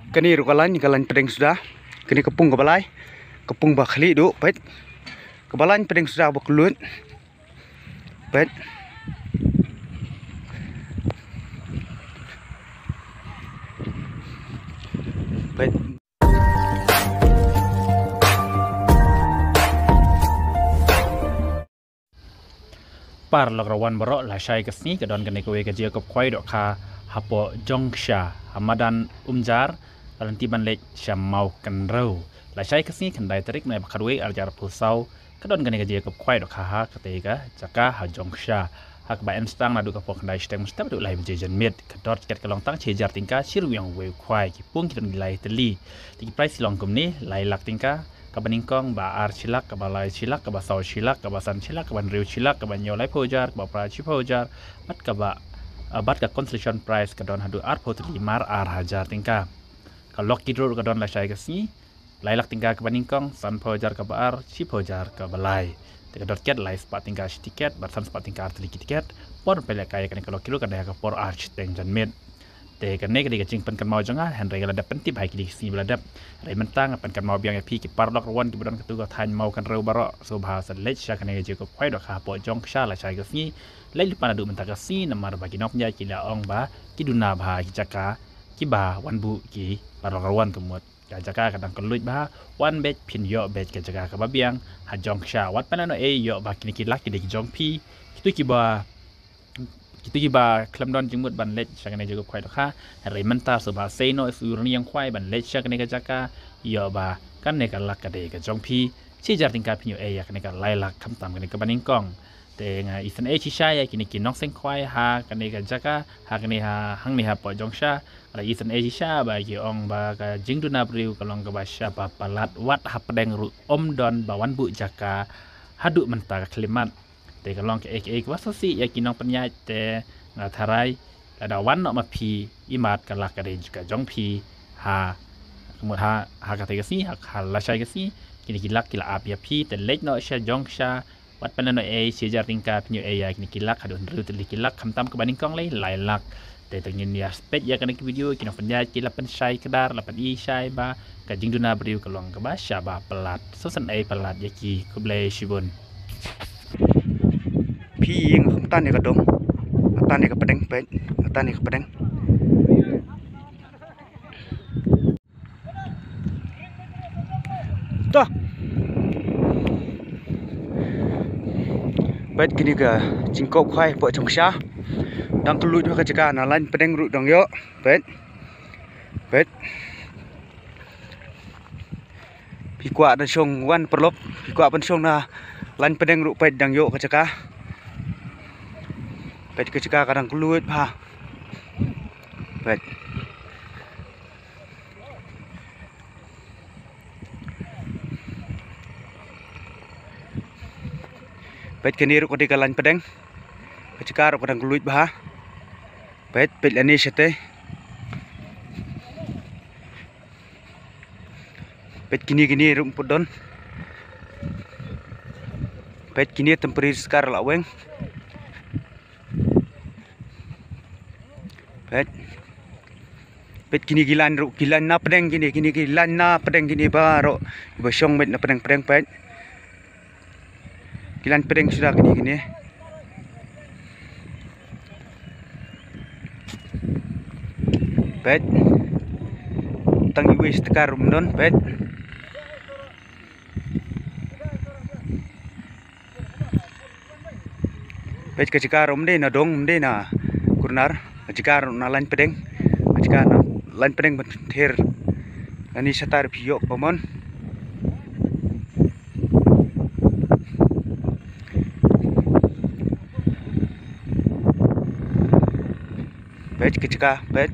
Kani kalan pedeng sudah. Kani kepung kebalai. Kepung bakli du pet. Kebalan pedeng sudah bekelut. Pet. Pet. Par lok rawan borok la syai kesni kedon kene kowe kerja kop khoi dok kha hapo jongsha hamadan umjar lanti ban lek syamau kenrau la syai kesni kendai terik nai bakadwe arjar pusau kedon kene kerja kop khoi dok kha ha ketika jaka ha jongsha hak ba emstang na du kapo kendai steng mustab du lai bejejen mit kedot ket kelong tang chejar tingka siru yang we khoi ki pung kidon gilai teli tiki price long kumni lai lak tingka kabaningkong ba ar silak kabalai silak kabasau silak kabasan silak kaban riu silak kaban nyolai pojar kabapra chi pojar bat kaba bat ka concession price kadon hadu ar pot limar ar hajar tingka kalok kidro kadon la syai kasni lailak tingka kabaningkong san pojar kabar chi pojar kabalai tikadot ket lai spat tingka tiket batsan spat tingka ar tiket por pele kaya kan kalok kidro kadaya ka por ar teng jan mit te kene kedi kacing pen kan mau janga henry la dapen tip hai kidi sini beladap rai mentang apan kan mau biang pi ki parlok rawan ki budon ketu ka than mau kan reu baro so bahasa lech sya kene je ko phai dok ha po jong sha la chai gasni lai lupa adu mentaka si namar bagi nok nya ki la ong ba ki duna ba ki jaka ki ba wan bu ki parlok rawan kemut ka jaka kadang keluit ba wan bet pin yo bet ka jaka ka ba biang ha jong sha wat panano e yo ba kini ki lak ki de ki jong pi kitu ki ba kita kiba klam don jengmut ban lech syakane juga kwai dokha rai menta so ba sei no furni yang kwai ban lech syakane ka jaka yo ba kan ne ka lak ka de ka jongpi chi jar tingka pinyo e yakane ka lailak kham tam kane ka baningkong te nga isan e chi sha ya kini ki nok seng kwai ha kane ka jaka ha kane ha hang ni ha po jongsha ala isan e chi sha ba ki ong ba ka jingduna briu kalong ka ba sha ba palat wat ha pedeng ru om don ba wan bu jaka hadu menta ka klimat te kalong ke ek wasasi ya kinong penyai te ngatharai ada wan no mapi imat kalak kade juga jongpi ha kemud ha kate gasi ha la syai gasi kini kilak kila ap ya pi te lek no sya jongsha wat panano e sejar tingka pinyo e ya kini kilak hadun ru te kilak khamtam ke baningkong lai lak te tengin ya spek ya kana video kinong penyai kila pen syai kedar lapan i syai ba ka jingduna briu kalong ke ba sya ba pelat sosan e pelat ya ki kublai shibun Pi yang tan ni kadong. Tan ni ka pedeng pet. Tan ni ka pedeng. Toh. Pet kini ka jingkop khai po jongsha. Dang kelut ka jaka na lain pedeng ru dong yo. Pet. Pet. Pi kwa dan song wan perlop. Pi kwa pen song na lain pedeng ru pet dang yo ka jaka. Pet kecika kadang keluit pa. Pet. Pet kini ruk ketika lan pedeng. Kecika ruk kadang keluit pa. Pet lani syate. Pet kini ruk pudon. Pet kini temperi sekar laweng. Pet kini gilan na pedeng kini gilan na pedeng kini baro bosong met na pedeng pet gilan pedeng sudah kini pet tangi wis tekar non pet kecikar de na dong de na kurnar kecikar na lain pedeng jika lain pedeng bentir ani satar piyok pomon pet kecika pet